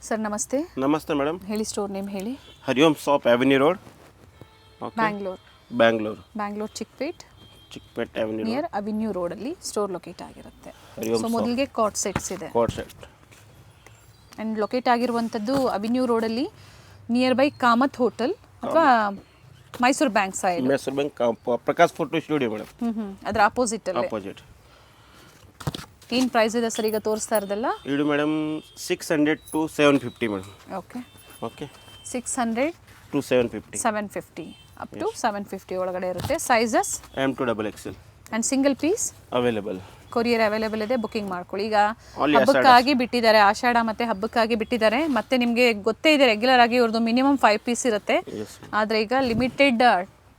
Sir ನಮಸ್ತೆ. ನಮಸ್ತೆ madam. ಹೇಳಿ, ಸ್ಟೋರ್ ನೇಮ್ ಹೇಳಿ. Hariom shop avenue road, Bangalore Chickpet avenue near avenue ರೋಡಲ್ಲಿ ಸ್ಟೋರ್ ಲೊಕೇಟ್ ಆಗಿರುತ್ತೆ. ಹರಿओम ಸೊ ಮೊದಲಿಗೆ ಕಾಟ್ ಸೆಟ್ಸ್ ಇದೆ कोट सेट ಆ್ಯಂಡ್ ಲೊಕೇಟ್ ಆಗಿರುವಂಥದ್ದು ಅವೆನ್ಯೂ ರೋಡಲ್ಲಿ ನಿಯರ್ ಬೈ ಕಾಮತ್ ಹೋಟೆಲ್ ಅಥವಾ Mysore bank side. Mysore bank Prakash photo studio madam. ಅದರ ಆಪೋಸಿಟಲ್ಲಿ. ಅಪೋಸಿಟ್. ಏನು ಪ್ರೈಸ್ ಇದೆ ಸರ್ ಈಗ ತೋರಿಸ್ತಾ ಇರೋದಲ್ಲ? ಇದು madam 600 to 750 madam. Okay okay 600 to 750 750 up to 750 ಒಳಗಡೆ ಇರುತ್ತೆ. Sizes M2XXL and single piece available. Courier available ಇದೆ, ಬುಕಿಂಗ್ ಮಾಡ್ಕೊಳ್ಳಿ. ಈಗ ಹಬ್ಬಕ್ಕಾಗಿ ಬಿಟ್ಟಿದ್ದಾರೆ, ಆಷಾಢ ಮತ್ತು ಹಬ್ಬಕ್ಕಾಗಿ ಬಿಟ್ಟಿದ್ದಾರೆ. ಮತ್ತು ನಿಮಗೆ ಗೊತ್ತೇ ಇದೆ ರೆಗ್ಯುಲರ್ ಆಗಿ ಇವ್ರದ್ದು ಮಿನಿಮಮ್ 5 ಪೀಸ್ ಇರುತ್ತೆ. ಆದರೆ ಈಗ ಲಿಮಿಟೆಡ್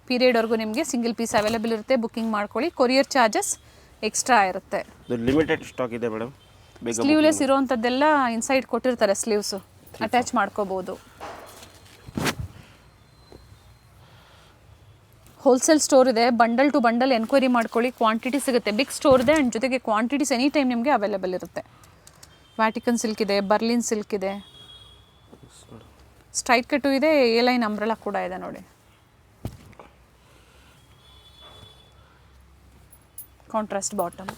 ಪೀರಿಯಡ್ವರೆಗೂ ನಿಮಗೆ ಸಿಂಗಲ್ ಪೀಸ್ ಅವೈಲೇಬಲ್ ಇರುತ್ತೆ, ಬುಕಿಂಗ್ ಮಾಡ್ಕೊಳ್ಳಿ. ಕೊರಿಯರ್ ಚಾರ್ಜಸ್ ಎಕ್ಸ್ಟ್ರಾ ಇರುತ್ತೆ. ಲಿಮಿಟೆಡ್ ಸ್ಟಾಕ್ ಇದೆ ಮೇಡಮ್. ಸ್ಲೀವ್ಲೆಸ್ ಇರೋವಂಥದ್ದೆಲ್ಲ ಇನ್ಸೈಡ್ ಕೊಟ್ಟಿರ್ತಾರೆ, ಸ್ಲೀವ್ಸು ಅಟ್ಯಾಚ್ ಮಾಡ್ಕೋಬೋದು. ಹೋಲ್ಸೇಲ್ ಸ್ಟೋರ್ ಇದೆ, ಬಂಡಲ್ ಟು ಬಂಡಲ್ ಎನ್ಕ್ವೈರಿ ಮಾಡ್ಕೊಳ್ಳಿ, ಕ್ವಾಂಟಿಟಿ ಸಿಗುತ್ತೆ. ಬಿಗ್ ಸ್ಟೋರ್ ಇದೆ ಆ್ಯಂಡ್ ಜೊತೆಗೆ ಕ್ವಾಂಟಿಟೀಸ್ ಎನಿ ಟೈಮ್ ನಿಮಗೆ ಅವೈಲೇಬಲ್ ಇರುತ್ತೆ. ವ್ಯಾಟಿಕನ್ ಸಿಲ್ಕ್ ಇದೆ, ಬರ್ಲಿನ್ ಸಿಲ್ಕ್ ಇದೆ, ಸ್ಟ್ರೈಟ್ ಕಟ್ಟು ಇದೆ, ಎ ಲೈನ್ ಅಂಬ್ರೆಲಾ ಕೂಡ ಇದೆ ನೋಡಿ. Contrast bottom.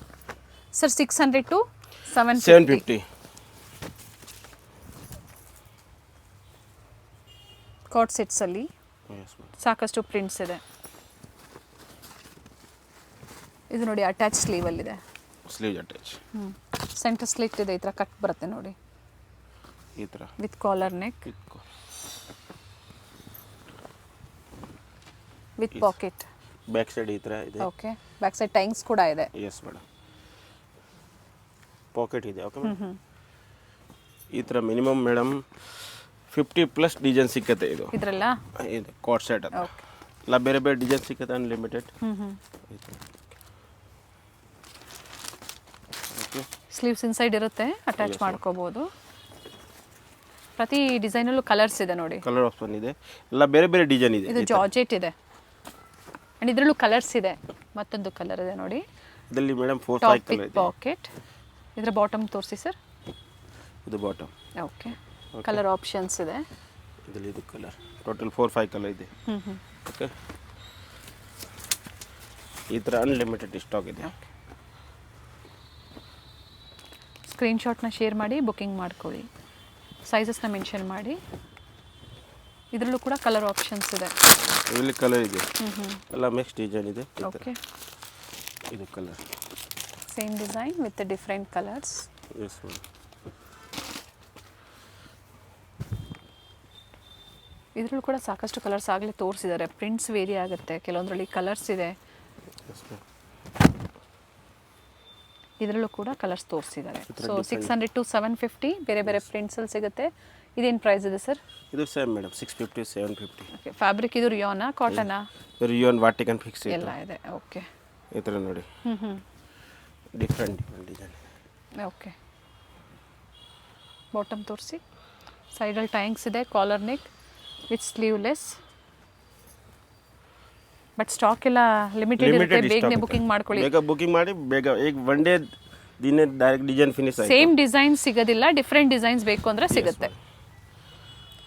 ಸರ್ 600 to 750 ಕಾಟ್ ಸೆಟ್ಸಲ್ಲಿ ಸಾಕಷ್ಟು ಪ್ರಿಂಟ್ಸ್ ಇದೆ. ಇದು ನೋಡಿ ಅಟ್ಯಾಚ್ ಸ್ಲೀವಲ್ಲಿದೆ. Sleeve attach. ಸೆಂಟರ್ ಸ್ಲಿಟ್ ಇದೆ, ಈ ಥರ ಕಟ್ ಬರುತ್ತೆ ನೋಡಿ, ಈ ಥರ with collar neck with pocket. Back side ಈ ಥರ ಇದೆ. ಓಕೆ, ಬ್ಯಾಕ್ ಸೈಡ್ ಟೈಂಗ್ಸ್ ಕೂಡ ಇದೆ. Yes madam. ಪಾಕೆಟ್ ಇದೆ. Okay madam. ಈ ಥರ ಮಿನಿಮಮ್ ಮೇಡಮ್ 50+ ಡಿಸೈನ್ ಸಿಕ್ಕತ್ತೆ. ಇದರಲ್ಲ ಇದು ಕಾಟ್ ಸೆಟ್ ಅಂತ. ಓಕೆ, ಇಲ್ಲ ಬೇರೆ ಬೇರೆ ಡಿಸೈನ್ ಸಿಕ್ಕತ್ತೆ, ಅನ್ಲಿಮಿಟೆಡ್. ಸ್ಲೀವ್ಸ್ ಇನ್ಸೈಡ್ ಇರುತ್ತೆ, ಅಟ್ಯಾಚ್ ಮಾಡ್ಕೋಬಹುದು. ಪ್ರತಿ ಡಿಸೈನಲ್ಲೂ ಕಲರ್ಸ್ ಇದೆ ನೋಡಿ. ಕಲರ್ ಆಪ್ಷನ್ ಇದೆ, ಎಲ್ಲ ಬೇರೆ ಬೇರೆ ಡಿಸೈನ್ ಇದೆ. ಇದು ಜಾರ್ಜೆಟ್ ಇದೆ ಆ್ಯಂಡ್ ಇದರಲ್ಲೂ ಕಲರ್ಸ್ ಇದೆ. ಮತ್ತೊಂದು ಕಲರ್ ಇದೆ ನೋಡಿ, ಇದರಲ್ಲಿ ಮೇಡಮ್ 4-5 ಕಲರ್ ಇದೆ. ಪಾಕೆಟ್. ಇದರ ಬಾಟಮ್ ತೋರಿಸಿ ಸರ್. ಇದು ಬಾಟಮ್. ಓಕೆ, ಕಲರ್ ಆಪ್ಷನ್ಸ್ ಇದೆ. ಇದರಲ್ಲಿ ಇದು ಕಲರ್ ಟೋಟಲ್ 4-5 ಕಲರ್ ಇದೆ. ಓಕೆ, ಈ ಥರ ಅನ್ಲಿಮಿಟೆಡ್ ಸ್ಟಾಕ್ ಇದೆ. ಸ್ಕ್ರೀನ್ಶಾಟ್ನ ಶೇರ್ ಮಾಡಿ ಬುಕಿಂಗ್ ಮಾಡ್ಕೊಳ್ಳಿ. ಸೈಜಸ್ನ ಮೆನ್ಷನ್ ಮಾಡಿ. ಇದರಲ್ಲೂ ಕೂಡ ಕಲರ್ ಆಪ್ಷನ್ಸ್ ಇದೆ. ಇದರಲ್ಲಿ ಕಲರ್ ಇದೆ, ಎಲ್ಲ ಮಿಕ್ಸ್ ಡಿಸೈನ್ ಇದೆ. ಓಕೆ, ಇದು colour same design with different colours. Yes madam. ಇದರಲ್ಲೂ ಕೂಡ ಸಾಕಷ್ಟು ಕಲರ್ಸ್ ಆಗಲೇ ತೋರಿಸಿದ್ದಾರೆ. ಪ್ರಿಂಟ್ಸ್ ವೇರಿ ಆಗುತ್ತೆ, ಕೆಲವೊಂದರಲ್ಲಿ ಕಲರ್ಸ್ ಇದೆ. ಇದರಲ್ಲೂ ಕೂಡ ಕಲರ್ಸ್ ತೋರಿಸಿದ್ದಾರೆ. ಸೊ 600 to 750 ಬೇರೆ ಬೇರೆ ಪ್ರಿಂಟ್ಸಲ್ಲಿ ಸಿಗುತ್ತೆ. ಇದೇನು ಪ್ರೈಸ್ ಇದೆ ಸರ್? ಇದು ಸೇಮ್ ಮೇಡಮ್, 650 750. ಓಕೆ, ಫ್ಯಾಬ್ರಿಕ್ ಇದು ರಿಯೋನಾ ಕಾಟನಾ? ರಿಯೋನ್ ವಾಟಿಕನ್ ಫಿಕ್ಸ್ ಎಲ್ಲ ಇದೆ. ಓಕೆ, ಈ ಥರ ನೋಡಿ, ಡಿಫ್ರೆಂಟ್ ಡಿಸೈನ್. ಓಕೆ, ಬಾಟಮ್ ತೋರಿಸಿ. ಸೈಡಲ್ಲಿ ಟ್ಯಾಂಕ್ಸ್ ಇದೆ, collar neck with sleeveless. But stock ಎಲ್ಲ ಲಿಮಿಟೆಡ್ ಇರುತ್ತೆ, ಬೇಗನೆ ಬುಕಿಂಗ್ ಮಾಡ್ಕೊಳ್ಳಿ. ಬೇಗ ಬುಕಿಂಗ್ ಮಾಡಿ, ಬೇಗ ಈಗ ಒನ್ ಡೇ ದಿನ ಡೈರೆಕ್ಟ್ ಡಿಸೈನ್ ಫಿನಿಶ್ ಆಯ್ತು. ಸೇಮ್ ಡಿಸೈನ್ ಸಿಗೋದಿಲ್ಲ, ಡಿಫ್ರೆಂಟ್ ಡಿಸೈನ್ಸ್ ಬೇಕು ಅಂದರೆ ಸಿಗುತ್ತೆ.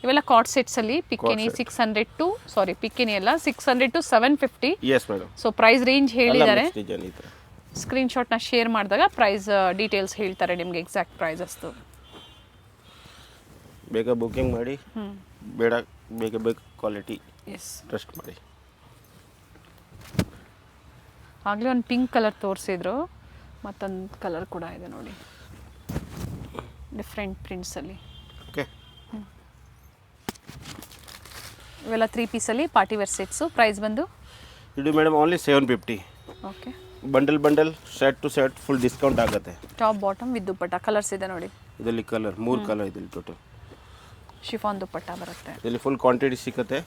ಇವೆಲ್ಲ ಕಾಟ್ ಸೆಟ್ಸಲ್ಲಿ ಪಿಕ್ಕಿನಿ 600 to ಪಿಕ್ಕಿನಿ ಎಲ್ಲ 600 to 750. Yes madam. So price range ಹೇಳಿದ್ದಾರೆ. ಡಿಸೈನ್ ಈ ಥರ ಸ್ಕ್ರೀನ್ಶಾಟ್ನ ಶೇರ್ ಮಾಡಿದಾಗ ಪ್ರೈಸ್ ಡೀಟೇಲ್ಸ್ ಹೇಳ್ತಾರೆ ನಿಮಗೆ, ಎಕ್ಸಾಕ್ಟ್ ಪ್ರೈಸಸ್ದು. ಬೇಗ ಬುಕಿಂಗ್ ಮಾಡಿ, ಬೇಡ ಬೇಗ ಬೇಗ ಕ್ವಾಲಿಟಿ ಎಸ್ ಟ್ರಸ್ಟ್ ಮಾಡಿ. ಆಗಲೇ ಒಂದು ಪಿಂಕ್ ಕಲರ್ ತೋರಿಸಿದ್ರು, ಮತ್ತೊಂದು ಕಲರ್ ಕೂಡ ಇದೆ ನೋಡಿ, ಡಿಫ್ರೆಂಟ್ ಪ್ರಿಂಟ್ಸಲ್ಲಿ. ಓಕೆ, ಇವೆಲ್ಲ 3 ಪೀಸಲ್ಲಿ ಪಾರ್ಟಿ ವೇರ್ ಸೆಟ್ಸು. ಪ್ರೈಸ್ ಬಂದು ಇದು madam only 750. Okay, bundle set to set full discount ಆಗುತ್ತೆ. Top bottom with dupatta. Colours ಇದೆ ನೋಡಿ, ಇದರಲ್ಲಿ ಕಲರ್ 3 ಕಲರ್ ಇದೆ ಟೋಟಲ್. ಶಿಫಾನ್ ದುಪ್ಪಟ್ಟ ಬರುತ್ತೆ. ಇದರಲ್ಲಿ ಫುಲ್ ಕ್ವಾಂಟಿಟಿ ಸಿಗುತ್ತೆ.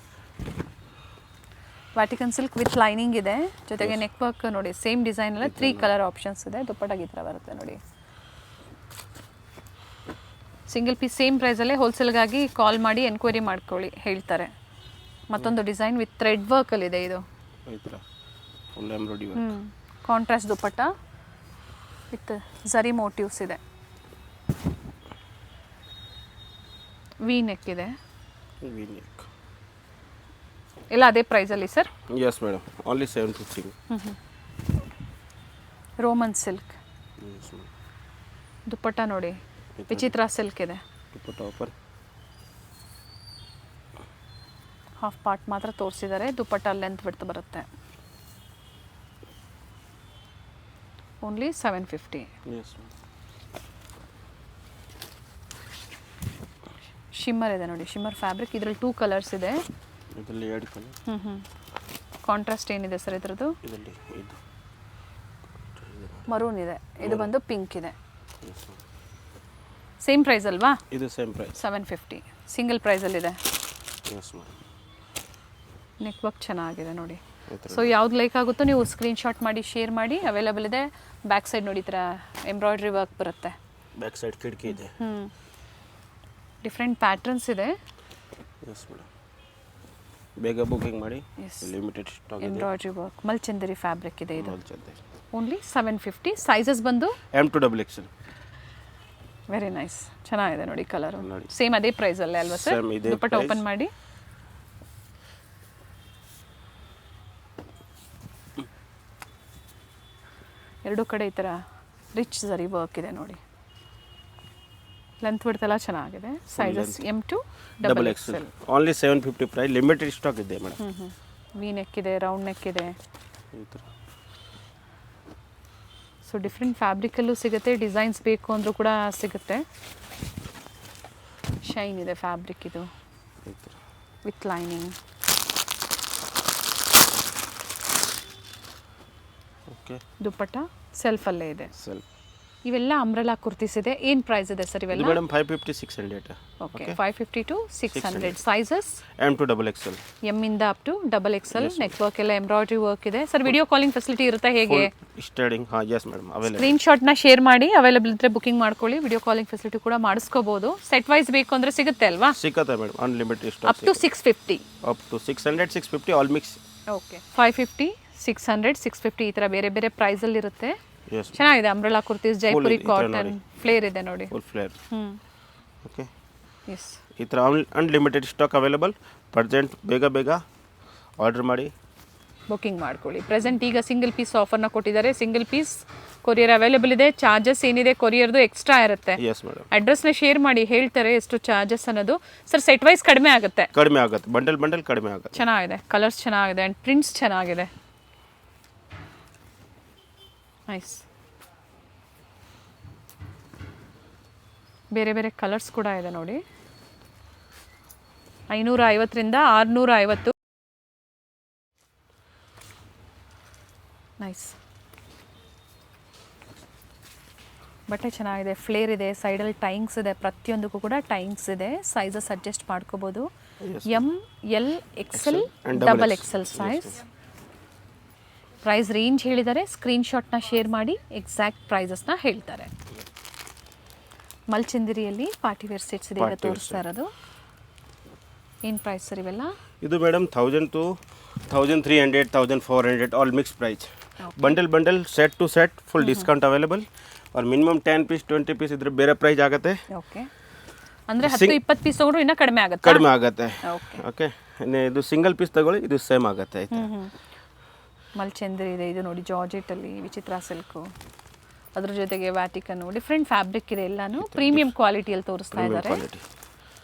ವ್ಯಾಟಿಕನ್ ಸಿಲ್ಕ್ ವಿತ್ ಲೈನಿಂಗ್ ಇದೆ, ಜೊತೆಗೆ ನೆಕ್ ವರ್ಕ್ ನೋಡಿ, ಸೇಮ್ ಡಿಸೈನ್ ಎಲ್ಲ 3 ಕಲರ್ ಆಪ್ಷನ್ಸ್ ಇದೆ. ದುಪ್ಪಟ್ಟಾಗಿ ಈ ಥರ ಬರುತ್ತೆ ನೋಡಿ. ಸಿಂಗಲ್ ಪೀಸ್ ಸೇಮ್ ಪ್ರೈಸಲ್ಲೇ ಹೋಲ್ಸೇಲ್ಗಾಗಿ ಕಾಲ್ ಮಾಡಿ ಎನ್ಕ್ವೈರಿ ಮಾಡ್ಕೊಳ್ಳಿ, ಹೇಳ್ತಾರೆ. ಮತ್ತೊಂದು ಡಿಸೈನ್ ವಿತ್ ಥ್ರೆಡ್ ವರ್ಕಲ್ಲಿದೆ. ಇದು full embroidery work, contrast dupatta with zari motifs ಇದೆ. ವಿ ನೆಕ್ ಇದೆ, ವಿ ನೆಕ್. ಎಲ್ಲ ಅದೇ ಪ್ರೈಸಲ್ಲಿ sir? Yes madam, only 750. Roman silk. Yes madam. Dupatta ನೋಡಿ, ವಿಚಿತ್ರ ಸಿಲ್ಕ್ ಇದೆ. ದುಪ್ಪಟ್ಟ ಓಪನ್. ಹಾಫ್ ಪಾರ್ಟ್ ಮಾತ್ರ ತೋರಿಸಿದ್ದಾರೆ, ದುಪ್ಪಟ್ಟ ಲೆಂತ್ ಬಿಡ್ತು ಬರುತ್ತೆ. ಓನ್ಲಿ 750. Yes madam. ಶಿಮ್ಮರ್ ಇದೆ ನೋಡಿ, ಶಿಮ್ಮರ್ ಫ್ಯಾಬ್ರಿಕ್. ಇದರಲ್ಲಿ 2 ಕಲರ್ಸ್ ಇದೆ. ಇದರಲ್ಲಿ 2 ಕಲರ್. ಕಾಂಟ್ರಾಸ್ಟ್ ಏನಿದೆ ಸರ್ ಇದರದ್ದು? ಇದರಲ್ಲಿ ಇದು ಮರೂನ್ ಇದೆ, ಇದು ಬಂದು ಪಿಂಕ್ ಇದೆ. ಸೇಮ್ ಪ್ರೈಸ್ ಅಲ್ವಾ? ಇದು ಸೇಮ್ ಪ್ರೈಸ್ 750. ಸಿಂಗಲ್ ಪ್ರೈಸಲ್ಲಿದೆ. Yes madam. ನೆಕ್ ವರ್ಕ್ ಚೆನ್ನಾಗಿದೆ ನೋಡಿ. ಸೊ ಯಾವ್ದು ಲೈಕ್ ಆಗುತ್ತೋ ನೀವು ಸ್ಕ್ರೀನ್ಶಾಟ್ ಮಾಡಿ ಶೇರ್ ಮಾಡಿ. ಅವೈಲೇಬಲ್ ಇದೆ. ಬ್ಯಾಕ್ ಸೈಡ್ ನೋಡಿ, ಈ ಥರ ಎಂಬ್ರಾಯ್ಡ್ರಿ ವರ್ಕ್ ಬರುತ್ತೆ. ಬ್ಯಾಕ್ ಸೈಡ್ ಕಿಟಕಿ ಇದೆ. ಡಿಫ್ರೆಂಟ್ ಪ್ಯಾಟರ್ನ್ಸ್ ಇದೆ. ಎಸ್ ಮೇಡಮ್, ಬೇಗ ಬುಕಿಂಗ್ ಮಾಡಿ. ಎಸ್, ಲಿಮಿಟೆಡ್ ಸ್ಟಾಕ್ ಇದೆ. ಎಂಬ್ರಾಯ್ಡ್ರಿ ವರ್ಕ್ ಮಲ್ಚಂದರಿ ಫ್ಯಾಬ್ರಿಕ್ ಇದೆ ಇದು. ಮಲ್ಚಂದರಿ. ಓನ್ಲಿ 750. ಸೈಜಸ್ ಬಂದು M to XXL. Very nice, ಚೆನ್ನಾಗಿದೆ ನೋಡಿ ಕಲರು. ನೋಡಿ. ಸೇಮ್ ಅದೇ ಪ್ರೈಸಲ್ಲೇ ಅಲ್ವಾ ಸರ್? Same ಇದೇ ದುಪ್ಪಟ್ಟ ಓಪನ್ ಮಾಡಿ. ಎರಡು ಕಡೆ ಈ ಥರ ರಿಚ್ ಝರಿ ವರ್ಕ್ ಇದೆ ನೋಡಿ. ಲೆಂತ್ ಬಿಡ್ತೆಲ್ಲ ಚೆನ್ನಾಗಿದೆ. Sizes M to XXL. Only 750 price. Limited stock ಇದೆ ಮೇಡಮ್. ವಿ ನೆಕ್ ಇದೆ, ರೌಂಡ್ ನೆಕ್ ಇದೆ. ಈ ಥರ. ಸೊ ಡಿಫ್ರೆಂಟ್ ಫ್ಯಾಬ್ರಿಕಲ್ಲೂ ಸಿಗುತ್ತೆ. ಡಿಸೈನ್ಸ್ ಬೇಕು ಅಂದರೂ ಕೂಡ ಸಿಗುತ್ತೆ. ಶೈನ್ ಇದೆ ಫ್ಯಾಬ್ರಿಕ್ ಇದು, ಈ ಥರ. With lining. ಓಕೆ. ದುಪ್ಪಟ್ಟ ಸೆಲ್ಫಲ್ಲೇ ಇದೆ. ಸೆಲ್ಫ್. ಇವೆಲ್ಲ ಅಂಬ್ರೆಲಾ ಕುರ್ತೀಸ್ ಇದೆ. ಏನು ಪ್ರೈಸ್ ಇದೆ ಸರ್ ಇವೆಲ್ಲ? Madam 550 600. Okay, 550 to 600. Sizes M to XXL. M ಇಂದ up to XXL. Neck work ಎಲ್ಲ ಎಂಬ್ರಾಯ್ಡ್ರಿ ವರ್ಕ್ ಇದೆ. ಸರ್ ವಿಡಿಯೋ ಕಾಲಿಂಗ್ ಫೆಸಿಲಿಟಿ ಇರುತ್ತೆ ಹೇಗೆ? ಸ್ಟೇಡಿಂಗ್. ಹಾಂ, ಎಸ್ ಮೇಡಮ್, ಅವೈಲೇಬಲ್. ಸ್ಕ್ರೀನ್ಶಾಟ್ನ ಶೇರ್ ಮಾಡಿ, ಅವೈಲೇಬಲ್ ಇದ್ದರೆ ಬುಕಿಂಗ್ ಮಾಡ್ಕೊಳ್ಳಿ. ವಿಡಿಯೋ ಕಾಲಿಂಗ್ ಫೆಸಿಲಿಟಿ ಕೂಡ ಮಾಡಿಸ್ಕೋಬೋದು. ಸೆಟ್ ವೈಸ್ ಬೇಕು ಅಂದರೆ ಸಿಗುತ್ತೆ ಅಲ್ವಾ? ಸಿಕ್ಕತ್ತೆ madam, unlimited stock. Up to 650. Up to 600 650 all mix. Okay, 550 600 650 ಈ ಥರ ಬೇರೆ ಬೇರೆ ಪ್ರೈಸಲ್ಲಿ ಇರುತ್ತೆ. ಎಸ್, ಚೆನ್ನಾಗಿದೆ. ಅಂಬ್ರೆಲಾ ಕುರ್ತೀಸ್, ಜೈಪುರಿ ಈ ಥರ ಕಾಟನ್ ನೋಡಿ. ಫ್ಲೇರ್ ಇದೆ ನೋಡಿ. Full flare. ಓಕೆ, ಎಸ್, ಈ ಥರ ಅನ್ಲಿಮಿಟೆಡ್ ಸ್ಟಾಕ್ ಅವೈಲೇಬಲ್. ಪ್ರೆಸೆಂಟ್ ಬೇಗ ಆರ್ಡರ್ ಮಾಡಿ, ಬುಕಿಂಗ್ ಮಾಡ್ಕೊಳ್ಳಿ. ಪ್ರೆಸೆಂಟ್ ಈಗ ಸಿಂಗಲ್ ಪೀಸ್ ಆಫರ್ನ ಕೊಟ್ಟಿದ್ದಾರೆ. ಸಿಂಗಲ್ ಪೀಸ್ ಕೊರಿಯರ್ ಅವೈಲೇಬಲ್ ಇದೆ. ಚಾರ್ಜಸ್ ಏನಿದೆ ಕೊರಿಯರ್ದು ಎಕ್ಸ್ಟ್ರಾ ಇರುತ್ತೆ. Yes madam. ಅಡ್ರೆಸ್ನ ಶೇರ್ ಮಾಡಿ, ಹೇಳ್ತಾರೆ ಎಷ್ಟು ಚಾರ್ಜಸ್ ಅನ್ನೋದು. ಸರ್ ಸೆಟ್ ವೈಸ್ ಕಡಿಮೆ ಆಗುತ್ತೆ. ಕಡಿಮೆ ಆಗುತ್ತೆ, ಬಂಡಲ್ ಕಡಿಮೆ ಆಗುತ್ತೆ. ಚೆನ್ನಾಗಿದೆ, ಕಲರ್ಸ್ ಚೆನ್ನಾಗಿದೆ ಆ್ಯಂಡ್ ಪ್ರಿಂಟ್ಸ್ ಚೆನ್ನಾಗಿದೆ. ನೈಸ್. ಬೇರೆ ಬೇರೆ ಕಲರ್ಸ್ ಕೂಡ ಇದೆ ನೋಡಿ. 550ರಿಂದ 650. ನೈಸ್. ಬಟ್ಟೆ ಚೆನ್ನಾಗಿದೆ, ಫ್ಲೇರ್ ಇದೆ, ಸೈಡಲ್ಲಿ ಟೈಂಗ್ಸ್ ಇದೆ. ಪ್ರತಿಯೊಂದಕ್ಕೂ ಕೂಡ ಟೈಂಗ್ಸ್ ಇದೆ. ಸೈಜಸ್ ಅಡ್ಜಸ್ಟ್ ಮಾಡ್ಕೋಬೋದು. M L XL XXL size. Price range ಹೇಳಿದ್ದಾರೆ. ಸ್ಕ್ರೀನ್ಶಾಟ್ನ ಶೇರ್ ಮಾಡಿ, ಎಕ್ಸಾಕ್ಟ್ ಪ್ರೈಸಸ್ನ ಹೇಳ್ತಾರೆ. ಮಲ್ಚಂದಿರಿಯಲ್ಲಿ ಪಾರ್ಟಿವೇರ್ ಸೆಟ್ಸ್ ಇದೆ ತೋರಿಸ್ತಾ ಇರೋದು. ಏನು ಪ್ರೈಸ್ ಸರ್ ಇವೆಲ್ಲ? ಇದು madam 1000 to 1300 1400 all mix price. Bundle set to set full discount available. और ಮಿನಿಮಮ್ 10 ಪೀಸ್ 20 ಪೀಸ್ ಇದ್ರೆ ಬೇರೆ ಪ್ರೈಸ್ ಆಗುತ್ತೆ. ಓಕೆ, ಅಂದರೆ 10-20 ಪೀಸ್ ತಗೊಂಡ್ರು ಇನ್ನೂ ಕಡಿಮೆ ಆಗುತ್ತೆ. ಕಡಿಮೆ ಆಗುತ್ತೆ. ಓಕೆ ಓಕೆ, ಇದು ಸಿಂಗಲ್ ಪೀಸ್ ತಗೊಳ್ಳಿ, ಇದು ಸೇಮ್ ಆಗುತ್ತೆ. ಆಯ್ತಾ? ಮಲ್ಚಂದ್ರಿ ಇದೆ, ಇದು ನೋಡಿ ಜಾರ್ಜೆಟಲ್ಲಿ ವಿಚಿತ್ರ ಸಿಲ್ಕು, ಅದ್ರ ಜೊತೆಗೆ ವ್ಯಾಟಿಕನ್ನು, ಡಿಫ್ರೆಂಟ್ ಫ್ಯಾಬ್ರಿಕ್ ಇದೆ. ಎಲ್ಲಾನು ಪ್ರೀಮಿಯಂ ಕ್ವಾಲಿಟಿಯಲ್ಲಿ ತೋರಿಸ್ತಾ ಇದ್ದಾರೆ.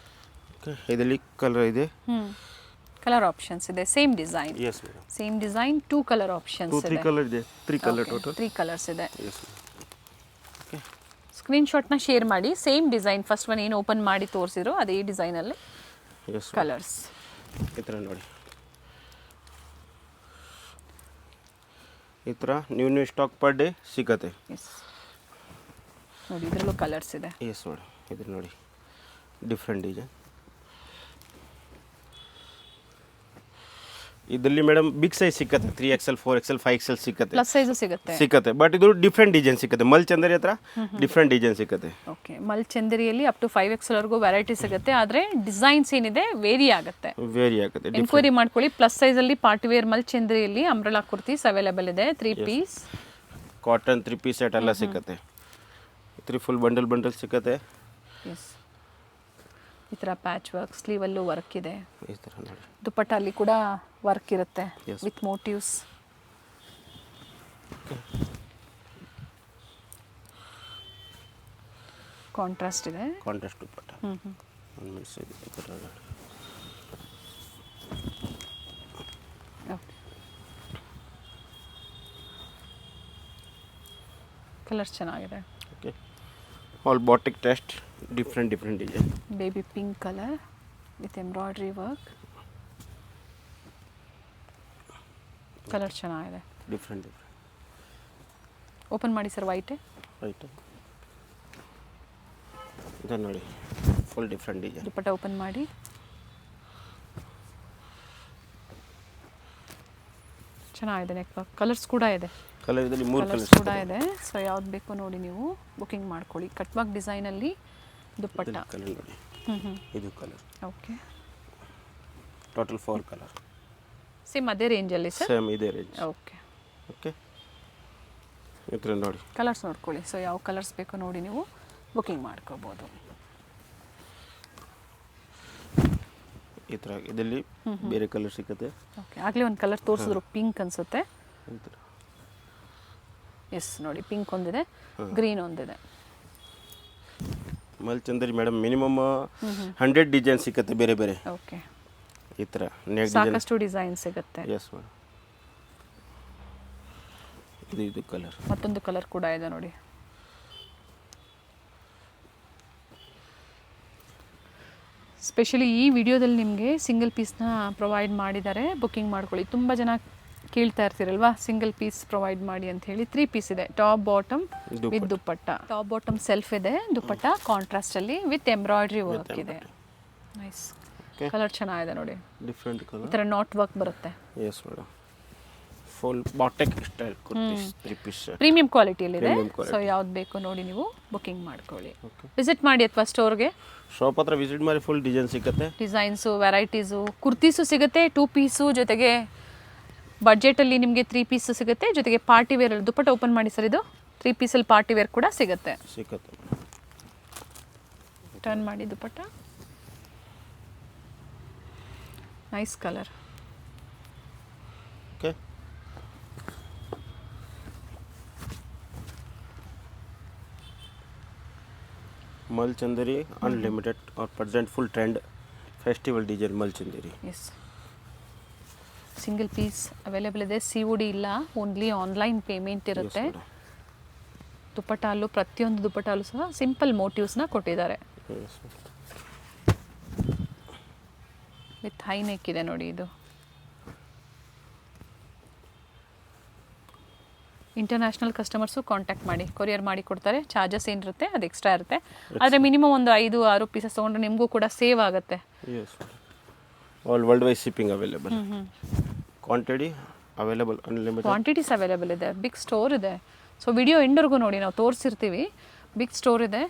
ಇದರಲ್ಲಿ ಕಲರ್ ಇದೆ, ಕಲರ್ ಆಪ್ಷನ್ಸ್ ಇದೆ. Same design. Yes madam, same design. 2 colour options ಇದೆ. 3 ಕಲರ್ ಇದೆ. 3 ಕಲರ್ ಟೋಟಲ್. 3 ಕಲರ್ಸ್ ಇದೆ. ಎಸ್. ಓಕೆ, ಸ್ಕ್ರೀನ್ಶಾಟ್ನ ಶೇರ್ ಮಾಡಿ. ಸೇಮ್ ಡಿಸೈನ್, ಫಸ್ಟ್ ಒನ್ ಏನು ಓಪನ್ ಮಾಡಿ ತೋರಿಸಿರೋ ಅದೇ ಡಿಸೈನಲ್ಲಿ ಎಸ್ ಕಲರ್ಸ್. ಈ ಥರ ನೋಡಿ, ಈ ಥರ ನ್ಯೂ ಸ್ಟಾಕ್ ಪರ್ ಡೇ ಸಿಗುತ್ತೆ. ಎಸ್ ನೋಡಿ, ಇದರಲ್ಲೂ ಕಲರ್ಸ್ ಇದೆ. ಎಸ್ ಮೇಡಮ್, ಇದ್ರ ನೋಡಿ ಡಿಫ್ರೆಂಟ್ ಡಿಸೈನ್. ಇದರಲ್ಲಿ ಮೇಡಮ್ ಬಿಗ್ ಸೈಜ್ ಸಿಕ್ಕತ್ತೆ. 3XL 4XL 5XL ಸಿಕ್ಕತ್ತೆ. ಪ್ಲಸ್ ಸೈಜು ಸಿಗುತ್ತೆ. ಬಟ್ ಇದು ಡಿಫ್ರೆಂಟ್ ಡಿಸೈನ್ ಸಿಕ್ಕತ್ತೆ. ಮಲ್ಚಂದರಿ ಹತ್ರ ಡಿಫ್ರೆಂಟ್ ಡಿಸೈನ್ ಸಿಕ್ಕತ್ತೆ. ಓಕೆ, ಮಲ್ಚಂದರಿಯಲ್ಲಿ ಅಪ್ ಟು 5XL ವರೆಗೂ ವೆರೈಟಿ ಸಿಗುತ್ತೆ. ಆದರೆ ಡಿಸೈನ್ಸ್ ಏನಿದೆ ವೇರಿ ಆಗುತ್ತೆ. ಎನ್ಕ್ವೈರಿ ಮಾಡ್ಕೊಳ್ಳಿ. ಪ್ಲಸ್ ಸೈಜಲ್ಲಿ ಪಾರ್ಟಿವೇರ್ ಮಲ್ಚಂದರಿಯಲ್ಲಿ ಅಂಬ್ರೆಲಾ ಕುರ್ತೀಸ್ ಅವೈಲೇಬಲ್ ಇದೆ. 3 ಪೀಸ್ ಕಾಟನ್ 3 ಪೀಸ್ ಸೆಟ್ ಎಲ್ಲ ಸಿಕ್ಕತ್ತೆ. 3 ಫುಲ್ ಬಂಡಲ್ ಸಿಕ್ಕತ್ತೆ. ಎಸ್, ಈ ಥರ ಪ್ಯಾಚ್ ವರ್ಕ್, ಸ್ಲೀವಲ್ಲೂ ವರ್ಕ್ ಇದೆ. ಈ ಥರ ನೋಡಿ. ದುಪ್ಪಟ್ಟಲ್ಲಿ ಕೂಡ ವರ್ಕ್ ಇರುತ್ತೆ Yes. With motives. ಕಾಂಟ್ರಾಸ್ಟ್ ಇದೆ. ಕಾಂಟ್ರಾಸ್ಟ್ ದುಪ್ಪಟ್ಟ. ಹ್ಞೂ ಒಂದು ಮಿಕ್ಸ್ ಇದೆ ಈ ಥರ ನೋಡಿ. ಓಕೆ. ಕಲರ್ಸ್ ಚೆನ್ನಾಗಿದೆ. Okay. All batik test different design. Baby pink colour with embroidery work. Colour ಚೆನ್ನಾಗಿದೆ. ಡಿಫ್ರೆಂಟ್ ಓಪನ್ ಮಾಡಿ ಸರ್. ವೈಟೇ ರೈಟ್. ಇದನ್ನು ನೋಡಿ, ಫುಲ್ ಡಿಫ್ರೆಂಟ್ ಡಿಸೈನ್. ದುಪ್ಪಟ್ಟ ಓಪನ್ ಮಾಡಿ. ಚೆನ್ನಾಗಿದೆ ನೆಕ್ ವರ್ಕ್. ಕಲರ್ಸ್ ಕೂಡ ಇದೆ. ಕಲರ್ ಇದರಲ್ಲಿ 3 ಕಲರ್ಸ್ ಕಲರ್ಸ್ ಕೂಡ ಇದೆ. ಸೊ ಯಾವ್ದು ಬೇಕೋ ನೋಡಿ ನೀವು ಬುಕಿಂಗ್ ಮಾಡ್ಕೊಳ್ಳಿ. ಕಟ್ ವರ್ಕ್ ಡಿಸೈನಲ್ಲಿ ದುಪ್ಪಟ್ಟ. ಕಲರ್ ನೋಡಿ. ಇದು colour. Okay. Total 4 colour. Same ಅದೇ ರೇಂಜಲ್ಲಿ ಸರ್? ಸೇಮ್ ಇದೇ ರೇಂಜ್. ಓಕೆ. ಓಕೆ. ಈ ಥರ ನೋಡಿ. ಕಲರ್ಸ್ ನೋಡ್ಕೊಳ್ಳಿ. ಸೊ ಯಾವ ಕಲರ್ಸ್ ಬೇಕೋ ನೋಡಿ ನೀವು ಬುಕಿಂಗ್ ಮಾಡ್ಕೋಬೋದು. ಈ ಥರ ಇದರಲ್ಲಿ ಬೇರೆ ಕಲರ್ ಸಿಗುತ್ತೆ. ಓಕೆ. ಆಗಲೇ ಒಂದು ಕಲರ್ ತೋರಿಸಿದ್ರು, ಪಿಂಕ್ ಅನಿಸುತ್ತೆ. ಈ ಥರ. ಎಸ್ ನೋಡಿ, ಪಿಂಕ್ ಒಂದಿದೆ, ಗ್ರೀನ್ ಒಂದಿದೆ. ಮಲ್ಚಂದರಿ ಮೇಡಮ್ ಮಿನಿಮಮ್ 100 ಡಿಸೈನ್ ಸಿಗುತ್ತೆ ಬೇರೆ ಬೇರೆ. ಓಕೆ. ಈ ಥರ ನೆಕ್ ಡಿಸೈನ್ ಸಾಕಷ್ಟು ಡಿಸೈನ್ ಸಿಗುತ್ತೆ. Yes madam. ಇದು ಕಲರ್. ಮತ್ತೊಂದು ಕಲರ್ ಕೂಡ ಇದೆ ನೋಡಿ. ಸ್ಪೆಷಲಿ ಈ ವಿಡಿಯೋದಲ್ಲಿ ನಿಮಗೆ ಸಿಂಗಲ್ ಪೀಸ್ನ ಪ್ರೊವೈಡ್ ಮಾಡಿದ್ದಾರೆ. ಬುಕಿಂಗ್ ಮಾಡ್ಕೊಳ್ಳಿ. ತುಂಬ ಜನ ಕೇಳ್ತಾ ಇರ್ತೀರಲ್ವಾ ಸಿಂಗಲ್ ಪೀಸ್ ಪ್ರೊವೈಡ್ ಮಾಡಿ ಅಂತ ಹೇಳಿ. 3 ಪೀಸ್ ಇದೆ, top bottom with dupatta. Top bottom self ಇದೆ, ದುಪ್ಪಟ್ಟ ಕಾಂಟ್ರಾಸ್ಟಲ್ಲಿ ವಿತ್ ಎಂಬ್ರಾಯ್ಡ್ರಿ ವರ್ಕ್ ಇದೆ. ನೈಸ್. ಕಲರ್ ಚೆನ್ನಾಗಿದೆ ನೋಡಿ. Different colour. ಈ ಥರ ನಾಟ್ ವರ್ಕ್ ಬರುತ್ತೆ. Yes madam. Full batik style kurtis 3 piece. Premium ಕ್ವಾಲಿಟಿಯಲ್ಲಿದೆ. ಸೊ ಯಾವ್ದು ಬೇಕೋ ನೋಡಿ ನೀವು ಬುಕಿಂಗ್ ಮಾಡ್ಕೊಳ್ಳಿ. ವಿಸಿಟ್ ಮಾಡಿ ಅಥವಾ ಸ್ಟೋರ್ಗೆ ಶಾಪ್ ಹತ್ರ ವಿಸಿಟ್ ಮಾಡಿ ಫುಲ್ ಡಿಸೈನ್ ಸಿಗುತ್ತೆ. ಡಿಸೈನ್ಸು, ವೆರೈಟೀಸು, ಕುರ್ತೀಸು ಸಿಗುತ್ತೆ. 2 ಪೀಸು ಜೊತೆಗೆ ಬಡ್ಜೆಟಲ್ಲಿ ನಿಮಗೆ 3 ಪೀಸು ಸಿಗುತ್ತೆ. ಜೊತೆಗೆ ಪಾರ್ಟಿ ವೇರಲ್ಲಿ ದುಪ್ಪಟ್ಟ ಓಪನ್ ಮಾಡಿ ಸರ್. ಇದು 3 ಪೀಸಲ್ಲಿ ಪಾರ್ಟಿ ವೇರ್ ಕೂಡ ಸಿಗುತ್ತೆ. ಟರ್ನ್ ಮಾಡಿ dupatta. Nice colour. Okay. Mulchanderi unlimited और present full trend festival design Mulchanderi. Yes. Single piece available ಇದೆ. COD no, only online payment ಇರುತ್ತೆ. ದುಪ್ಪಟ್ಟಲ್ಲೂ ಪ್ರತಿಯೊಂದು ದುಪ್ಪಟ್ಟಲ್ಲೂ ಸಹ ಸಿಂಪಲ್ ಮೋಟಿವ್ಸ್ನ ಕೊಟ್ಟಿದ್ದಾರೆ. ವಿತ್ ಹೈ ನೆಕ್ ಇದೆ ನೋಡಿ. ಇದು ಇಂಟರ್ನ್ಯಾಷನಲ್ ಕಸ್ಟಮರ್ಸು ಕಾಂಟ್ಯಾಕ್ಟ್ ಮಾಡಿ, ಕೊರಿಯರ್ ಮಾಡಿ ಕೊಡ್ತಾರೆ. ಚಾರ್ಜಸ್ ಏನಿರುತ್ತೆ ಅದು ಎಕ್ಸ್ಟ್ರಾ ಇರುತ್ತೆ. ಆದರೆ ಮಿನಿಮಮ್ ಒಂದು 5-6 ಪೀಸಸ್ ತೊಗೊಂಡ್ರೆ ನಿಮಗೂ ಕೂಡ ಸೇವ್ ಆಗುತ್ತೆ. All world wide shipping available. Quantity available, unlimited quantities available ಇದೆ. ಬಿಗ್ ಸ್ಟೋರ್ ಇದೆ. ಸೊ ವಿಡಿಯೋ ಎಂಡರ್ಗೂ ನೋಡಿ, ನಾವು ತೋರಿಸಿರ್ತೀವಿ. ಬಿಗ್ ಸ್ಟೋರ್ ಇದೆ.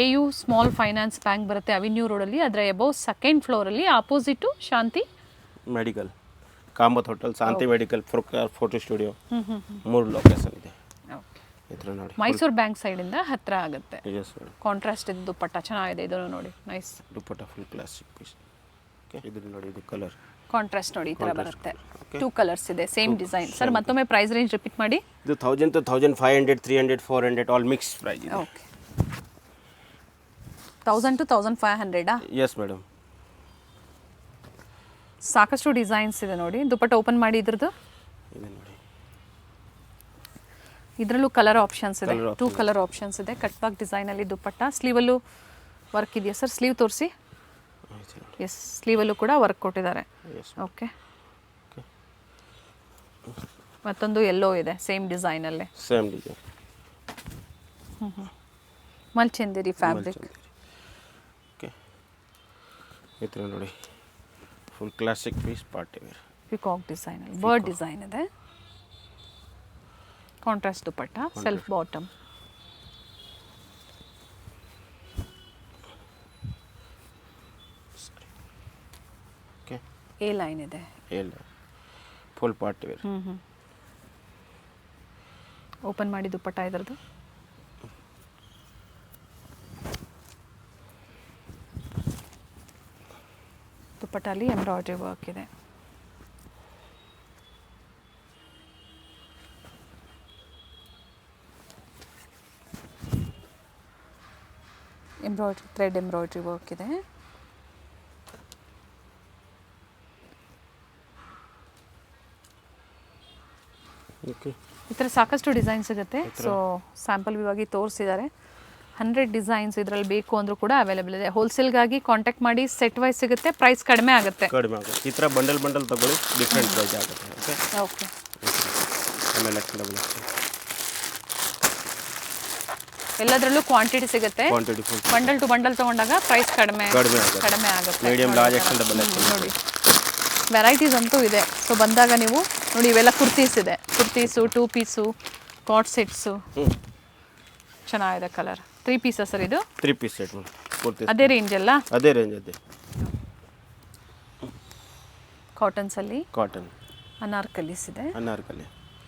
AU ಸ್ಮಾಲ್ ಫೈನಾನ್ಸ್ ಬ್ಯಾಂಕ್ ಬರುತ್ತೆ ಅವಿನ್ಯೂ ರೋಡಲ್ಲಿ. ಅದರ ಅಬೌವ್ 2nd ಫ್ಲೋರಲ್ಲಿ ಆಪೋಸಿಟು ಶಾಂತಿ ಮೆಡಿಕಲ್, ಕಾಮತ್ ಹೋಟೆಲ್, ಶಾಂತಿ ಮೆಡಿಕಲ್, ಫೋಟೋ ಸ್ಟುಡಿಯೋ, 3 ಲೊಕೇಶನ್ ಇದೆ. ಈ ಥರ ನೋಡಿ. ಮೈಸೂರು ಬ್ಯಾಂಕ್ ಸೈಡಿಂದ ಹತ್ತಿರ ಆಗುತ್ತೆ. Yes madam. ಕಾಂಟ್ರಾಸ್ಟ್ ಇದೆ ದುಪ್ಪಟ್ಟ, ಚೆನ್ನಾಗಿದೆ. ಇದನ್ನು ನೋಡಿ, ನೈಸ್ ದುಪ್ಪಟ್ಟ ಫುಲ್ ಕ್ಲಾಸಿಕ್ ಪೀಸ್. ಓಕೆ. ಇದು ನೋಡಿ, ಇದು ಕಲರ್ ಕಾಂಟ್ರಾಸ್ಟ್ ನೋಡಿ ಈ ಥರ ಬರುತ್ತೆ. 2 ಕಲರ್ಸ್ ಇದೆ, ಸೇಮ್ ಡಿಸೈನ್. ಸರ್ ಮತ್ತೊಮ್ಮೆ ಪ್ರೈಸ್ ರೇಂಜ್ ರಿಪೀಟ್ ಮಾಡಿ. ಇದು 1000 to 1500, 300, 400 ಆಲ್ ಮಿಕ್ಸ್ ಪ್ರೈಸ್ ಇದೆ. ಓಕೆ. 1000 to 1500 yes madam. ಸಾಕಷ್ಟು ಡಿಸೈನ್ಸ್ ಇದೆ ನೋಡಿ. ದುಪ್ಪಟ್ಟ ಓಪನ್ ಮಾಡಿ. ಇದ್ರದ್ದು ಇದೆ ನೋಡಿ. ಇದರಲ್ಲೂ ಕಲರ್ ಆಪ್ಷನ್ಸ್ ಇದೆ. 2 ಕಲರ್ ಆಪ್ಷನ್ಸ್ ಇದೆ. ಕಟ್ ವರ್ಕ್ ಡಿಸೈನಲ್ಲಿ ದುಪ್ಪಟ್ಟ. ಸ್ಲೀವಲ್ಲೂ ವರ್ಕ್ ಇದೆಯಾ ಸರ್? ಸ್ಲೀವ್ ತೋರಿಸಿ. ಎಸ್, ಸ್ಲೀವಲ್ಲೂ ಕೂಡ ವರ್ಕ್ ಕೊಟ್ಟಿದ್ದಾರೆ. ಓಕೆ. ಮತ್ತೊಂದು ಎಲ್ಲೋ ಇದೆ, ಸೇಮ್ ಡಿಸೈನಲ್ಲೇ. Same design. Mulchanderi fabric. Okay. ಈ ಥರ ನೋಡಿ, full classic piece, party wear. Peacock ಡಿಸೈನಲ್ಲಿ ಬರ್ಡ್ ಡಿಸೈನ್ ಇದೆ. Contrast dupatta, self bottom. Okay. A line ಇದೆ. Full party wear. ಓಪನ್ ಮಾಡಿ ದುಪ್ಪಟ್ಟ ಇದರದ್ದು. ದುಪ್ಪಟ್ಟಲ್ಲಿ ಎಂಬ್ರಾಯ್ಡ್ರಿ ವರ್ಕ್ ಇದೆ. ಎಂಬ್ರಾಯ್ಡ್ರಿ ಥ್ರೆಡ್ ಎಂಬ್ರಾಯ್ಡ್ರಿ ವರ್ಕ್ ಇದೆ. ಓಕೆ, ಈ ಥರ ಸಾಕಷ್ಟು ಡಿಸೈನ್ ಸಿಗುತ್ತೆ. ಸೊ ಸ್ಯಾಂಪಲ್ ಇವಾಗಿ ತೋರಿಸಿದ್ದಾರೆ. 100 ಡಿಸೈನ್ಸ್ ಇದರಲ್ಲಿ ಬೇಕು ಅಂದರೂ ಕೂಡ ಅವೈಲೇಬಲ್ ಇದೆ. ಹೋಲ್ಸೇಲ್ಗಾಗಿ ಕಾಂಟ್ಯಾಕ್ಟ್ ಮಾಡಿ, ಸೆಟ್ ವೈಸ್ ಸಿಗುತ್ತೆ, ಪ್ರೈಸ್ ಕಡಿಮೆ ಆಗುತ್ತೆ. ಈ ಥರ ಬಂಡಲ್ ತಗೊಳ್ಳಿ, ಡಿಫ್ರೆಂಟ್ ಪ್ರೈಸ್ ಆಗುತ್ತೆ. ಓಕೆ, ಆಮೇಲೆ ಎಲ್ಲದರಲ್ಲೂ ಕ್ವಾಂಟಿಟಿ ಸಿಗುತ್ತೆ. ಬಂಡಲ್ ಟು ಬಂಡಲ್ ತೊಗೊಂಡಾಗ ಪ್ರೈಸ್ ಕಡಿಮೆ ಆಗುತ್ತೆ. Medium, large, XL, double XL ನೋಡಿ ವೆರೈಟೀಸ್ ಅಂತೂ ಇದೆ. ಸೊ ಬಂದಾಗ ನೀವು ನೋಡಿ, ಇವೆಲ್ಲ ಕುರ್ತೀಸ್ ಇದೆ. ಕುರ್ತೀಸು, 2 ಪೀಸು, ಕಾಟ್ ಸೆಟ್ಸು, ಚೆನ್ನಾಗಿದೆ ಕಲರ್. 3 ಪೀಸ ಸರ್ ಇದು? 3 ಪೀಸ್ ಸೆಟ್ ಕುರ್ತೀಸ್. ಅದೇ ರೇಂಜ್ ಅಲ್ಲ? ಅದೇ ರೇಂಜ್ ಅದೇ. ಕಾಟನ್ಸಲ್ಲಿ ಕಾಟನ್ ಅನಾರ್ಕಲೀಸ್ ಇದೆ.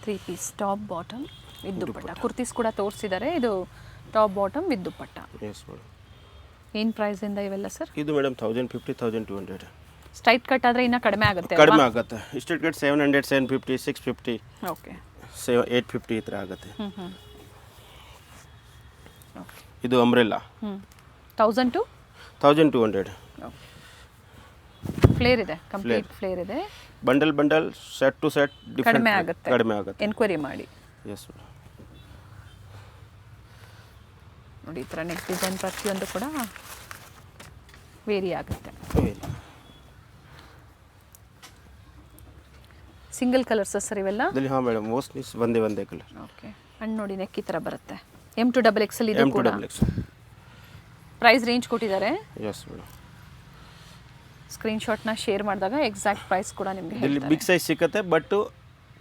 3 ಪೀಸ್ ಟಾಪ್ ಬಾಟಮ್ ವಿತ್ ದುಪ್ಪಟ್ಟ. ಕುರ್ತೀಸ್ ಕೂಡ ತೋರಿಸಿದ್ದಾರೆ. ಇದು top bottom with dupatta. Yes madam. ಏನು ಪ್ರೈಸಿಂದ ಇವೆಲ್ಲ ಸರ್? ಇದು ಮೇಡಮ್ 1050, 1200. ಸ್ಟ್ರೈಟ್ ಕಟ್ ಆದರೆ ಇನ್ನೂ ಕಡಿಮೆ ಆಗುತ್ತೆ. ಕಡಿಮೆ ಆಗುತ್ತೆ. ಸ್ಟ್ರೈಟ್ ಕಟ್ 700, 750, 650, ಓಕೆ, 850 ಈ ಥರ ಆಗುತ್ತೆ. ಇದು ಅಂಬ್ರೆಲ್ಲಾ 1000 to 1200. ಫ್ಲೇರ್ ಇದೆ, ಕಂಪ್ಲೀಟ್ ಫ್ಲೇರ್ ಇದೆ. ಬಂಡಲ್ ಸೆಟ್ ಟು ಸೆಟ್ ಕಡಿಮೆ ಆಗುತ್ತೆ. ಎನ್ಕ್ವೈರಿ ಮಾಡಿ. ಎಸ್ ನೋಡಿ, ಈ ಥರ ನೆಕ್ ಡಿಸೈನ್ ಪ್ರತಿಯೊಂದು ಕೂಡ ವೇರಿ ಆಗುತ್ತೆ. ಸಿಂಗಲ್ ಕಲರ್ಸ್ ಸರ್ ಇವೆಲ್ಲ? ಹಾಂ ಮೇಡಮ್, ಮೋಸ್ಟ್ಲಿ ಒಂದೇ ಕಲರ್. ಓಕೆ, ಅಂಡ್ ನೋಡಿ ನೆಕ್ ಈ ಥರ ಬರುತ್ತೆ. M to XXL ಇದು ಕೂಡ. ಪ್ರೈಸ್ ರೇಂಜ್ ಕೊಟ್ಟಿದ್ದಾರೆ. Yes madam. ಸ್ಕ್ರೀನ್ಶಾಟ್ನ ಶೇರ್ ಮಾಡಿದಾಗ ಎಕ್ಸಾಕ್ಟ್ ಪ್ರೈಸ್ ಕೂಡ ನಿಮಗೆ ಇಲ್ಲಿ ಬಿಗ್ ಸೈಜ್ ಸಿಗುತ್ತೆ, but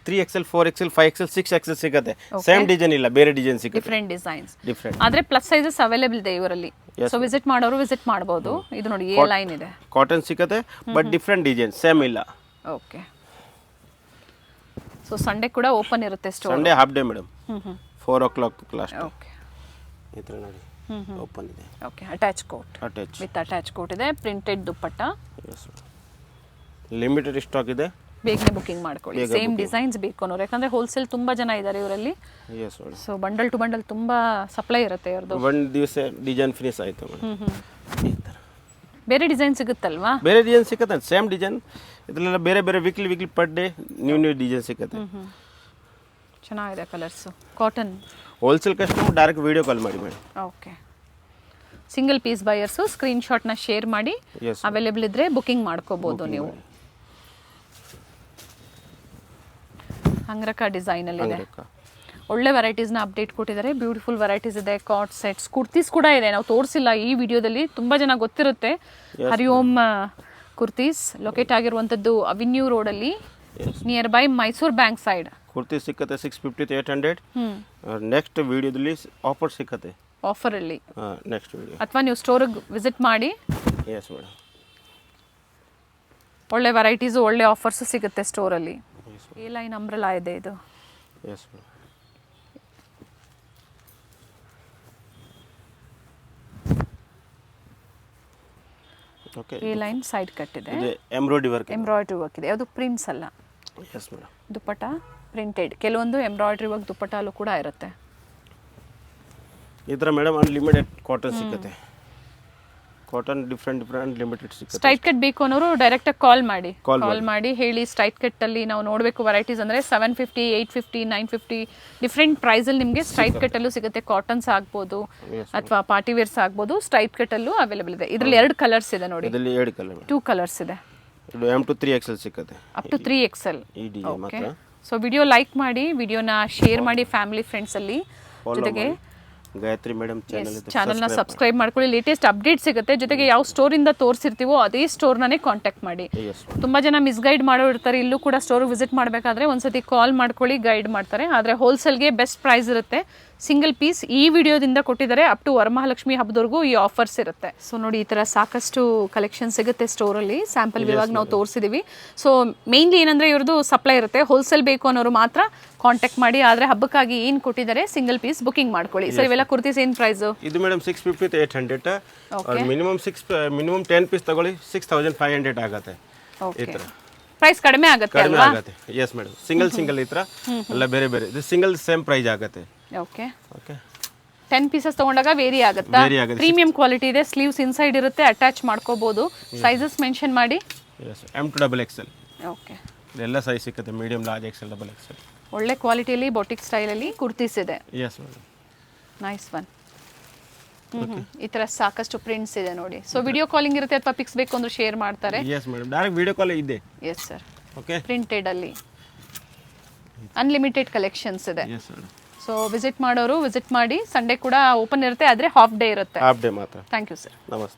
3XL, 4XL, 5XL, 6XL ಸಿಗುತ್ತೆ. ಸೇಮ್ ಡಿಸೈನ್ ಇಲ್ಲ, ಬೇರೆ ಡಿಸೈನ್ ಸಿಗುತ್ತೆ. Different designs. ಡಿಫ್ರೆಂಟ್ ಆದರೆ ಪ್ಲಸ್ ಸೈಜಸ್ ಅವೈಲೇಬಲ್ ಇದೆ ಇವರಲ್ಲಿ. ಸೊ ವಿಸಿಟ್ ಮಾಡೋರು ವಿಸಿಟ್ ಮಾಡಬಹುದು. ಇದು ನೋಡಿ ಎ ಲೈನ್ ಇದೆ. ಕಾಟನ್ ಸಿಗುತ್ತೆ, ಬಟ್ ಡಿಫ್ರೆಂಟ್ ಡಿಸೈನ್, ಸೇಮ್ ಇಲ್ಲ. ಓಕೆ, ಸೊ ಸಂಡೇ ಕೂಡ ಓಪನ್ ಇರುತ್ತೆ store? Sunday half day madam, 4 o'clock close. Okay, ಈ ಥರ ನೋಡಿ ಓಪನ್ ಇದೆ. Okay, attach coat with attach coat ಇದೆ. ಪ್ರಿಂಟೆಡ್ ದುಪ್ಪಟ್ಟ. ಲಿಮಿಟೆಡ್ ಸ್ಟಾಕ್ ಇದೆ, ಬೇಗನೆ ಬುಕಿಂಗ್ ಮಾಡ್ಕೊಳ್ಳಿ. ಸೇಮ್ ಡಿಸೈನ್ಸ್ ಬೇಕು ಅನ್ನೋರು, ಯಾಕಂದ್ರೆ ಹೋಲ್ಸೇಲ್ ತುಂಬಾ ಜನ ಇದ್ದಾರೆ ಇವರಲ್ಲಿ. ಸೊ ಬಂಡಲ್ ಟು ಬಂಡಲ್ ತುಂಬಾ ಸಪ್ಲೈ ಇರುತ್ತೆ ಇವ್ರದ್ದು. ಒಂದು ದಿವಸ ಡಿಸೈನ್ ಫಿನಿಶ್ ಆಯ್ತು ಮೇಡಮ್. ಬೇರೆ ಡಿಸೈನ್ ಸಿಗುತ್ತಲ್ವಾ? ಬೇರೆ ಡಿಸೈನ್ ಸಿಗುತ್ತೆ, ಸೇಮ್ ಡಿಸೈನ್. ಇದರಲ್ಲೆಲ್ಲ ಬೇರೆ weekly per day new design ಸಿಗುತ್ತೆ. ಚೆನ್ನಾಗಿದೆ colours. Cotton wholesale customer direct video call ಮಾಡಿ madam. Okay, single piece buyers ಸ್ಕ್ರೀನ್ಶಾಟ್ನ ಶೇರ್ ಮಾಡಿ, ಅವೈಲೇಬಲ್ ಇದ್ದರೆ ಬುಕಿಂಗ್ ಮಾಡ್ಕೋಬೋದು ನೀವು. ಅಂಗ್ರಕ ಡಿಸೈನಲ್ಲಿ ಇದೆ. ಒಳ್ಳೆ ವೆರೈಟೀಸ್ನ ಅಪ್ಡೇಟ್ ಕೊಟ್ಟಿದ್ದಾರೆ. ಬ್ಯೂಟಿಫುಲ್ ವೆರೈಟೀಸ್ ಇದೆ. ಕಾಟ್ ಸೆಟ್ಸ್, ಕುರ್ತೀಸ್ ಕೂಡ ಇದೆ. ನಾವು ತೋರಿಸಿಲ್ಲ ಈ ವಿಡಿಯೋದಲ್ಲಿ, ತುಂಬ ಜನ ಗೊತ್ತಿರುತ್ತೆ. ಹರಿಓಂ ಕುರ್ತೀಸ್ ಲೊಕೇಟ್ ಆಗಿರುವಂಥದ್ದು ಅವಿನ್ಯೂ ರೋಡಲ್ಲಿ, near by Mysore bank side. Kurti ಸಿಕ್ಕತ್ತೆ 650 to 800. ನೆಕ್ಸ್ಟ್ ವಿಡಿಯೋದಲ್ಲಿ ಆಫರ್ ಸಿಕ್ಕತ್ತೆ. ಆಫರಲ್ಲಿ ನೆಕ್ಸ್ಟ್ ವಿಡಿಯೋ, ಅಥವಾ ನೀವು ಸ್ಟೋರಿಗೆ ವಿಸಿಟ್ ಮಾಡಿ. Yes madam. ಒಳ್ಳೆ ವೆರೈಟೀಸು, ಒಳ್ಳೆ ಆಫರ್ಸು ಸಿಗುತ್ತೆ ಸ್ಟೋರಲ್ಲಿ. ಎ ಲೈನ್ ಅಂಬ್ರೆಲಾ ಇದೆ ಇದು. Yes madam. Okay, A line side cut ಇದೆ. ಎಂಬ್ರಾಯ್ಡ್ರಿ ವರ್ಕ್ ಇದೆ. ಅದು ಪ್ರಿಂಟ್ಸ್ ಅಲ್ಲ. Yes madam. ದುಪ್ಪಟ್ಟ ಪ್ರಿಂಟೆಡ್. ಕೆಲವೊಂದು ಎಂಬ್ರಾಯ್ಡ್ರಿ ವರ್ಕ್ ದುಪ್ಪಟ್ಟಲ್ಲೂ ಕೂಡ ಇರುತ್ತೆ. ಈ ಥರ ಮೇಡಮ್ ಅನ್ಲಿಮಿಟೆಡ್ ಕಾಟನ್ ಸಿಗುತ್ತೆ. ಕಾಟನ್ ಡಿಫ್ರೆಂಟ್ ಲಿಮಿಟೆಡ್ ಸಿಗುತ್ತೆ. ಸ್ಟ್ರೈಟ್ ಕಟ್ ಬೇಕು ಅನ್ನೋರು ಡೈರೆಕ್ಟಾಗಿ ಕಾಲ್ ಮಾಡಿ ಹೇಳಿ. ಸ್ಟ್ರೈಟ್ ಕಟ್ಟಲ್ಲಿ ನಾವು ನೋಡಬೇಕು ವೆರೈಟೀಸ್ ಅಂದರೆ 750, 850, 950 ಡಿಫ್ರೆಂಟ್ ಪ್ರೈಸಲ್ಲಿ ನಿಮಗೆ ಸ್ಟ್ರೈಟ್ ಕಟ್ಟಲ್ಲೂ ಸಿಗುತ್ತೆ. ಕಾಟನ್ಸ್ ಆಗ್ಬೋದು ಅಥವಾ ಪಾರ್ಟಿ ವೇರ್ಸ್ ಆಗ್ಬೋದು. ಸ್ಟ್ರೈಟ್ ಕಟ್ಟಲ್ಲೂ ಅವೈಲೇಬಲ್ ಇದೆ. ಇದರಲ್ಲಿ 2 ಕಲರ್ಸ್ ಇದೆ ನೋಡಿ. ಇದರಲ್ಲಿ 2 ಕಲರ್, 2 ಕಲರ್ಸ್ ಇದೆ. M to 3XL ಸಿಗುತ್ತೆ. Up to 3XL. ಈ ಡಿಸೈನ್ ಮಾತ್ರ. ಸೊ ವಿಡಿಯೋ ಲೈಕ್ ಮಾಡಿ, ವಿಡಿಯೋನ ಶೇರ್ ಮಾಡಿ ಫ್ಯಾಮಿಲಿ ಫ್ರೆಂಡ್ಸಲ್ಲಿ. ಜೊತೆಗೆ ಗಾಯತ್ರಿ ಮೇಡಮ್ ಚಾನಲ್ನ ಸಬ್ಸ್ಕ್ರೈಬ್ ಮಾಡ್ಕೊಳ್ಳಿ. ಲೇಟೆಸ್ಟ್ ಅಪ್ಡೇಟ್ ಸಿಗುತ್ತೆ. ಜೊತೆಗೆ ಯಾವ ಸ್ಟೋರಿಂದ ತೋರಿಸಿರ್ತೀವೋ ಅದೇ ಸ್ಟೋರ್ನೇ ಕಾಂಟ್ಯಾಕ್ಟ್ ಮಾಡಿ. ತುಂಬ ಜನ ಮಿಸ್ಗೈಡ್ ಮಾಡೋ ಇರ್ತಾರೆ. ಇಲ್ಲೂ ಕೂಡ ಸ್ಟೋರ್ಗೆ ವಿಸಿಟ್ ಮಾಡಬೇಕಾದ್ರೆ ಒಂದ್ಸತಿ ಕಾಲ್ ಮಾಡ್ಕೊಳ್ಳಿ, ಗೈಡ್ ಮಾಡ್ತಾರೆ. ಆದರೆ ಹೋಲ್ಸೇಲ್ಗೆ ಬೆಸ್ಟ್ ಪ್ರೈಸ್ ಇರುತ್ತೆ. ಸಿಂಗಲ್ ಪೀಸ್ ಈ ವಿಡಿಯೋದಿಂದ ಕೊಟ್ಟಿದ್ದಾರೆ. ಅಪ್ ಟು ವರಮಹಾಲಕ್ಷ್ಮಿ ಹಬ್ಬದವರೆಗೂ ಈ ಆಫರ್ಸ್ ಇರುತ್ತೆ. ಸೊ ನೋಡಿ, ಈ ಥರ ಸಾಕಷ್ಟು ಕಲೆಕ್ಷನ್ ಸಿಗುತ್ತೆ ಸ್ಟೋರಲ್ಲಿ. ಸ್ಯಾಂಪಲ್ ಇವಾಗ ನಾವು ತೋರಿಸಿದೀವಿ. ಸೊ ಮೇನ್ಲಿ ಏನಂದ್ರೆ ಇವ್ರದ್ದು ಸಪ್ಲೈ ಇರುತ್ತೆ. ಹೋಲ್ಸೇಲ್ ಬೇಕು ಅನ್ನೋರು ಮಾತ್ರ ಕಾಂಟ್ಯಾಕ್ಟ್ ಮಾಡಿ. ಆದರೆ ಹಬ್ಬಕ್ಕಾಗಿ ಏನು ಕೊಟ್ಟಿದ್ದಾರೆ ಸಿಂಗಲ್ ಪೀಸ್ ಬುಕಿಂಗ್ ಮಾಡ್ಕೊಳ್ಳಿ. ಸರ್ ಇವೆಲ್ಲ ಕುರ್ತೀಸ್ ಏನು ಪ್ರೈಸು? ಇದು ಮೇಡಮ್ 650 800 ಮಿನಿಮಮ್ 10 ಪೀಸ್ ತಗೊಳ್ಳಿ 6500 ಆಗುತ್ತೆ. ಈ ಥರ ಪ್ರೈಸ್ ಕಡಿಮೆ ಆಗುತ್ತೆ ಕಡಿಮೆ ಅಲ್ವಾ? ಆಗುತ್ತೆ. ಎಸ್ ಮೇಡಮ್, ಸಿಂಗಲ್ ಈ ಥರ ಎಲ್ಲ ಬೇರೆ ಬೇರೆ. ಇದು ಸಿಂಗಲ್ ಸೇಮ್ ಪ್ರೈಸ್ ಆಗುತ್ತೆ. ಓಕೆ ಓಕೆ, 10 ಪೀಸಸ್ ತಗೊಂಡಾಗ ವೇರಿ ಆಗುತ್ತಾ? ಪ್ರೀಮಿಯಂ ಕ್ವಾಲಿಟಿ ಇದೆ. ಸ್ಲೀವ್ಸ್ ಇನ್ಸೈಡ್ ಇರುತ್ತೆ, ಅಟ್ಯಾಚ್ ಮಾಡ್ಕೋಬಹುದು. ಸೈಜಸ್ ಮೆನ್ಷನ್ ಮಾಡಿ. Yes, M to XXL. Okay, ಎಲ್ಲ ಸೈಜ್ ಸಿಗುತ್ತೆ. Medium, large, XL, XXL. ಒಳ್ಳೆ ಕ್ವಾಲಿಟಿಯಲ್ಲಿ ಬೊಟಿಕ್ ಸ್ಟೈಲಲ್ಲಿ ಕುರ್ತೀಸ್ ಇದೆ. Yes madam, nice one. ಈ ತರ ಸಾಕಷ್ಟು ಪ್ರಿಂಟ್ಸ್ ಇದೆ ನೋಡಿ. ಸೊ ವಿಡಿಯೋ ಕಾಲಿಂಗ್ ಇರುತ್ತೆ ಅಥವಾ ಪಿಕ್ಸ್ ಬೇಕು ಅಂದ್ರೆ ಶೇರ್ ಮಾಡ್ತಾರೆ. Yes madam, direct video call ಇದೆ. Yes sir. ಓಕೆ, ಪ್ರಿಂಟೆಡ್ ಅಲ್ಲಿ ಅನ್ಲಿಮಿಟೆಡ್ ಕಲೆಕ್ಷನ್ಸ್ ಇದೆ. Yes madam. ಸೊ ವಿಸಿಟ್ ಮಾಡೋರು ವಿಸಿಟ್ ಮಾಡಿ. ಸಂಡೇ ಕೂಡ ಓಪನ್ ಇರುತ್ತೆ, ಆದರೆ ಹಾಫ್ ಡೇ ಇರುತ್ತೆ. ಹಾಫ್ ಡೇ ಮಾತ್ರ. Thank you sir. ನಮಸ್ತೆ.